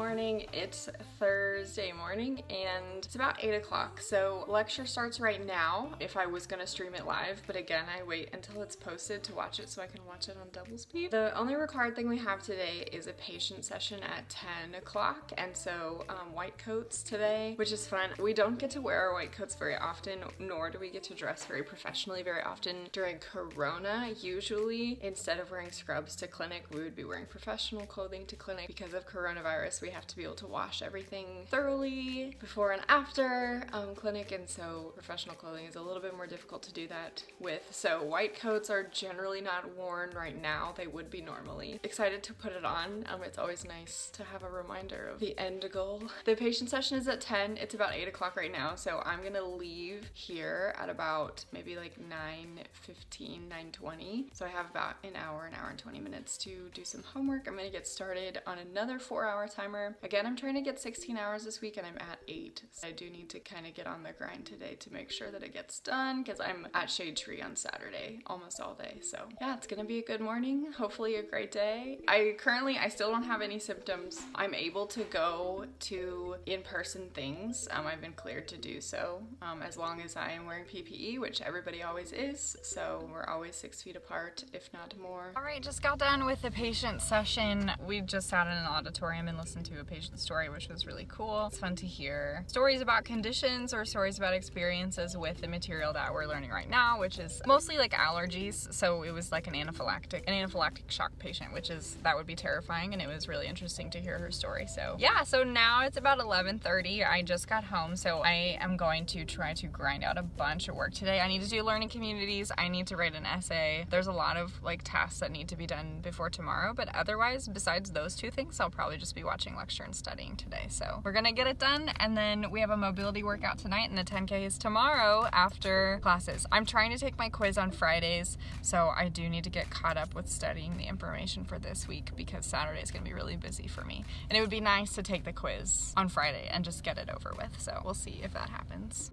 morning. It's Thursday morning and it's about 8 o'clock. So lecture starts right now if I was gonna stream it live, but again, I wait until it's posted to watch it so I can watch it on double speed. The only required thing we have today is a patient session at 10 o'clock, and so white coats today, which is fun. We don't get to wear our white coats very often, nor do we get to dress very professionally very often during Corona. Usually, instead of wearing scrubs to clinic, we would be wearing professional clothing to clinic. Because of coronavirus, we have to be able to wash everything thoroughly before and after clinic, and so professional clothing is a little bit more difficult to do that with. So white coats are generally not worn right now. They would be normally. Excited to put it on. It's always nice to have a reminder of the end goal. The patient session is at 10. It's about 8 o'clock right now, so I'm gonna leave here at about maybe like 9:15, 9:20. So I have about an hour and 20 minutes to do some homework. I'm gonna get started on another 4-hour timer. Again, I'm trying to get 16 hours this week and I'm at 8. So I do need to kind of get on the grind today to make sure that it gets done because I'm at Shade Tree on Saturday almost all day. So yeah, it's gonna be a good morning. Hopefully a great day. I still don't have any symptoms. I'm able to go to in-person things. I've been cleared to do so as long as I am wearing PPE, which everybody always is. So we're always 6 feet apart, if not more. All right, just got done with the patient session. We just sat in an auditorium and listened to a patient story, which was really cool. It's fun to hear stories about conditions or stories about experiences with the material that we're learning right now, which is mostly like allergies. So it was like an anaphylactic shock patient, that would be terrifying, and it was really interesting to hear her story. So yeah, so now it's about 11:30. I just got home, so I am going to try to grind out a bunch of work today. I need to do learning communities. I need to write an essay. There's a lot of like tasks that need to be done before tomorrow, but otherwise, besides those two things, I'll probably just be watching lecture and studying today. So we're gonna get it done, and then we have a mobility workout tonight, and the 10K is tomorrow after classes. I'm trying to take my quiz on Fridays, so I do need to get caught up with studying the information for this week because Saturday is gonna be really busy for me. And it would be nice to take the quiz on Friday and just get it over with. So we'll see if that happens.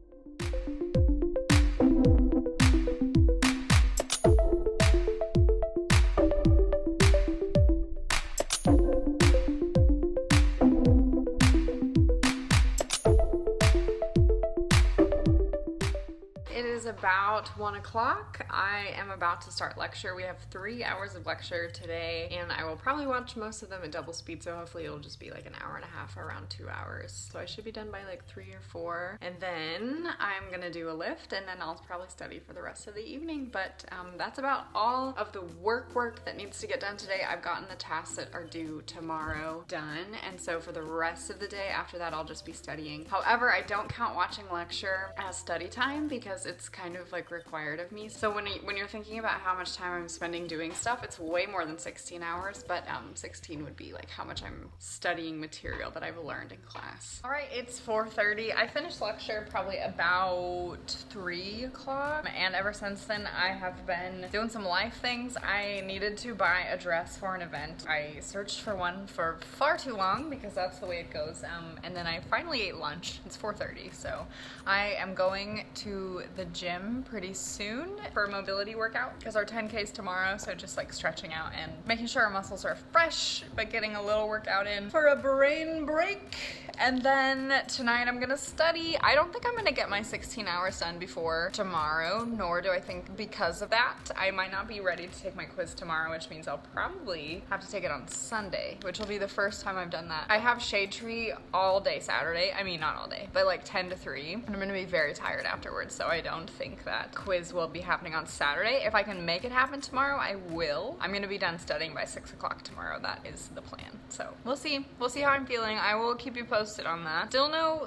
About 1 o'clock. I am about to start lecture. We have 3 hours of lecture today, and I will probably watch most of them at double speed, so hopefully it'll just be like an hour and a half, around 2 hours. So I should be done by like 3 or 4, and then I'm gonna do a lift, and then I'll probably study for the rest of the evening. But that's about all of the work that needs to get done today. I've gotten the tasks that are due tomorrow done, and so for the rest of the day after that, I'll just be studying. However, I don't count watching lecture as study time because it's kind of like required of me. So when you're thinking about how much time I'm spending doing stuff, it's way more than 16 hours, but 16 would be like how much I'm studying material that I've learned in class. All right, it's 4:30. I finished lecture probably about 3 o'clock, and ever since then I have been doing some life things. I needed to buy a dress for an event. I searched for one for far too long because that's the way it goes, and then I finally ate lunch. It's 4:30, so I am going to the gym pretty soon for a mobility workout because our 10K is tomorrow, so just like stretching out and making sure our muscles are fresh, but getting a little workout in for a brain break. And then tonight I'm gonna study. I don't think I'm gonna get my 16 hours done before tomorrow, nor do I think because of that I might not be ready to take my quiz tomorrow, which means I'll probably have to take it on Sunday, which will be the first time I've done that. I have Shade Tree all day Saturday. I mean, not all day, but like 10 to 3, and I'm gonna be very tired afterwards, so I don't think that quiz will be happening on Saturday. If I can make it happen tomorrow, I will. I'm gonna be done studying by 6 o'clock tomorrow. That is the plan. So we'll see. We'll see how I'm feeling. I will keep you posted on that.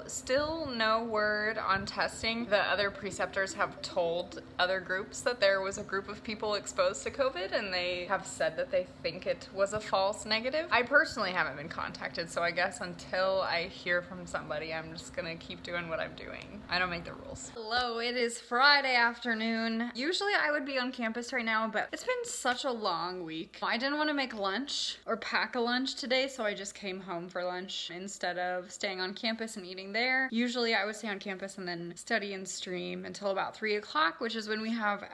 Still no word on testing. The other preceptors have told other groups that there was a group of people exposed to COVID, and they have said that they think it was a false negative. I personally haven't been contacted, so I guess until I hear from somebody, I'm just gonna keep doing what I'm doing. I don't make the rules. Hello, it is Friday afternoon. Usually I would be on campus right now, but it's been such a long week. I didn't want to make lunch or pack a lunch today, so I just came home for lunch instead of staying on campus and eating there. Usually I would stay on campus and then study and stream until about 3 o'clock, which is when we have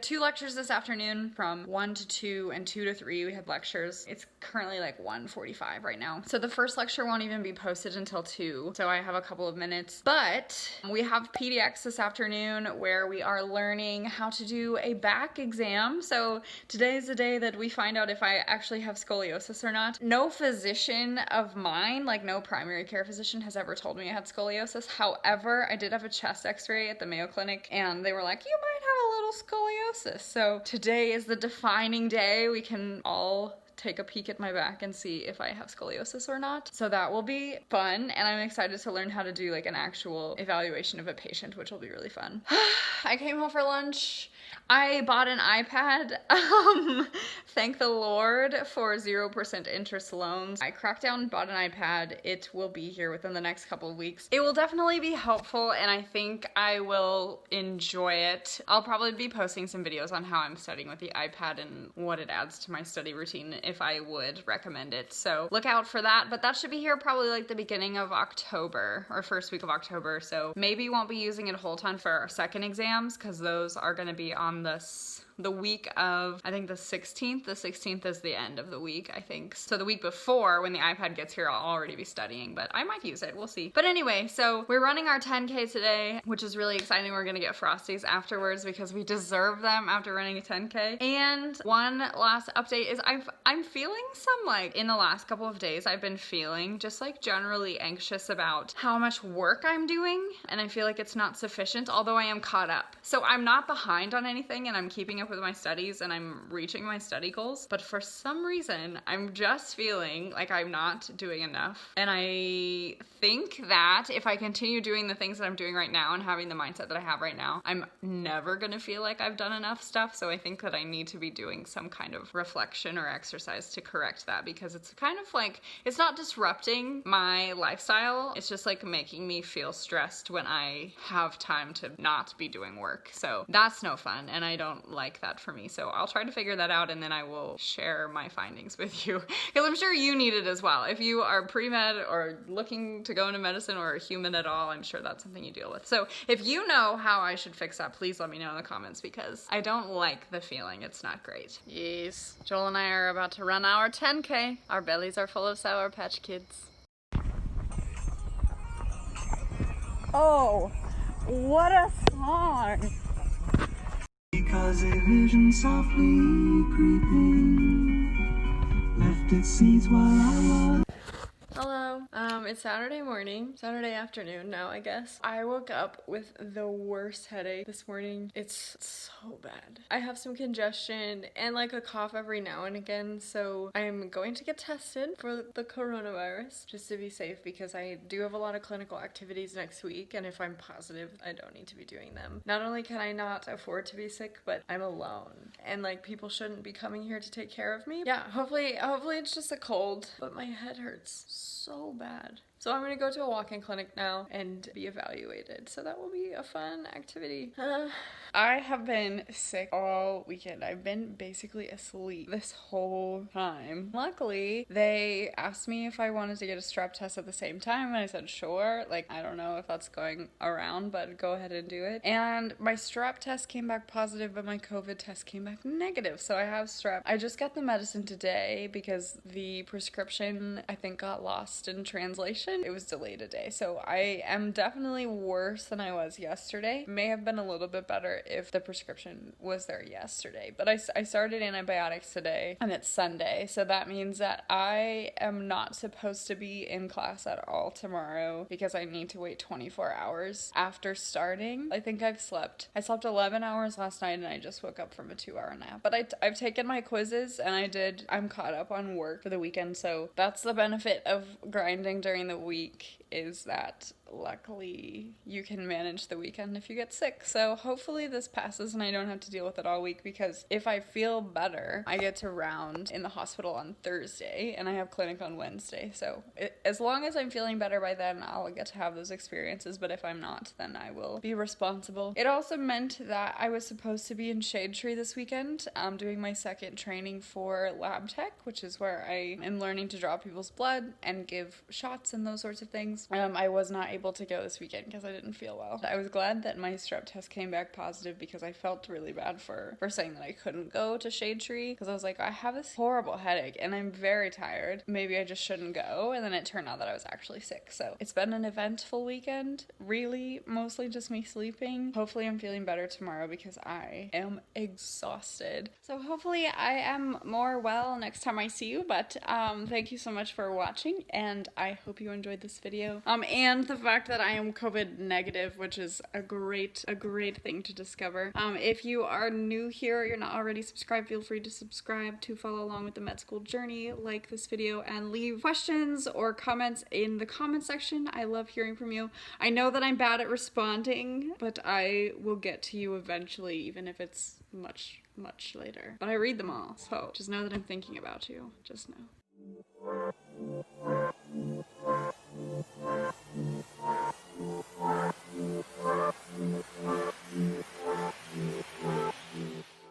2 lectures this afternoon from 1 to 2 and 2 to 3. We had lectures. It's currently like 1:45 right now. So the first lecture won't even be posted until 2, so I have a couple of minutes. But we have PDX this afternoon where we are learning how to do a back exam. So today is the day that we find out if I actually have scoliosis or not. No physician of mine, like no primary care physician, has ever told me I had scoliosis. However, I did have a chest x-ray at the Mayo Clinic and they were like, you might have a little scoliosis. So today is the defining day. We can all take a peek at my back and see if I have scoliosis or not. So that will be fun, and I'm excited to learn how to do like an actual evaluation of a patient, which will be really fun. I came home for lunch. I bought an iPad. Thank the Lord for 0% interest loans. I cracked down and bought an iPad. It will be here within the next couple of weeks. It will definitely be helpful, and I think I will enjoy it. I'll probably be posting some videos on how I'm studying with the iPad and what it adds to my study routine if I would recommend it. So look out for that, but that should be here probably like the beginning of October or first week of October. So maybe won't be using it a whole ton for our second exams because those are going to be on the week of, I think the 16th. The 16th is the end of the week, I think. So the week before, when the iPad gets here, I'll already be studying, but I might use it. We'll see. But anyway, so we're running our 10K today, which is really exciting. We're gonna get Frosties afterwards because we deserve them after running a 10K. And one last update is I'm feeling some, like, in the last couple of days, I've been feeling just like generally anxious about how much work I'm doing, and I feel like it's not sufficient, although I am caught up. So I'm not behind on anything, and I'm keeping up with my studies and I'm reaching my study goals, but for some reason I'm just feeling like I'm not doing enough. And I think that if I continue doing the things that I'm doing right now and having the mindset that I have right now, I'm never gonna feel like I've done enough stuff. So I think that I need to be doing some kind of reflection or exercise to correct that, because it's kind of like, it's not disrupting my lifestyle, it's just like making me feel stressed when I have time to not be doing work. So that's no fun, and I don't like that for me. So I'll try to figure that out, and then I will share my findings with you, because I'm sure you need it as well. If you are pre-med or looking to go into medicine or a human at all, I'm sure that's something you deal with. So if you know how I should fix that, please let me know in the comments, because I don't like the feeling. It's not great. Yes, Joel and I are about to run our 10K. Our bellies are full of Sour Patch Kids. Oh, what a song! Because a vision softly creeping left its seeds while I was. Hello. It's Saturday morning, Saturday afternoon now, I guess. I woke up with the worst headache this morning. It's so bad. I have some congestion and like a cough every now and again, so I'm going to get tested for the coronavirus just to be safe, because I do have a lot of clinical activities next week, and if I'm positive, I don't need to be doing them. Not only can I not afford to be sick, but I'm alone, and like people shouldn't be coming here to take care of me. Yeah, hopefully it's just a cold, but my head hurts so bad. So I'm gonna go to a walk-in clinic now and be evaluated. So that will be a fun activity. I have been sick all weekend. I've been basically asleep this whole time. Luckily, they asked me if I wanted to get a strep test at the same time, and I said sure. Like, I don't know if that's going around, but go ahead and do it. And my strep test came back positive, but my COVID test came back negative. So I have strep. I just got the medicine today because the prescription, I think, got lost in translation. It was delayed a day, so I am definitely worse than I was yesterday. May have been a little bit better if the prescription was there yesterday, but I started antibiotics today, and it's Sunday, so that means that I am not supposed to be in class at all tomorrow because I need to wait 24 hours after starting. I think I slept 11 hours last night, and I just woke up from a 2-hour nap, but I've taken my quizzes, and I'm caught up on work for the weekend, so that's the benefit of grinding during the week, is that luckily you can manage the weekend if you get sick. So hopefully this passes and I don't have to deal with it all week, because if I feel better, I get to round in the hospital on Thursday and I have clinic on Wednesday. So as long as I'm feeling better by then, I'll get to have those experiences. But if I'm not, then I will be responsible. It also meant that I was supposed to be in Shade Tree this weekend. I'm doing my second training for lab tech, which is where I am learning to draw people's blood and give shots and those sorts of things. I was not able to go this weekend because I didn't feel well. I was glad that my strep test came back positive, because I felt really bad for saying that I couldn't go to Shade Tree, because I was like, I have this horrible headache and I'm very tired. Maybe I just shouldn't go. And then it turned out that I was actually sick. So it's been an eventful weekend. Really, mostly just me sleeping. Hopefully I'm feeling better tomorrow because I am exhausted. So hopefully I am more well next time I see you. But thank you so much for watching, and I hope you enjoyed this video. And the fact that I am COVID negative, which is a great thing to discover. If you are new here, you're not already subscribed, feel free to subscribe to follow along with the med school journey. Like this video and leave questions or comments in the comment section. I love hearing from you. I know that I'm bad at responding, but I will get to you eventually, even if it's much later. But I read them all, so just know that I'm thinking about you. Just know.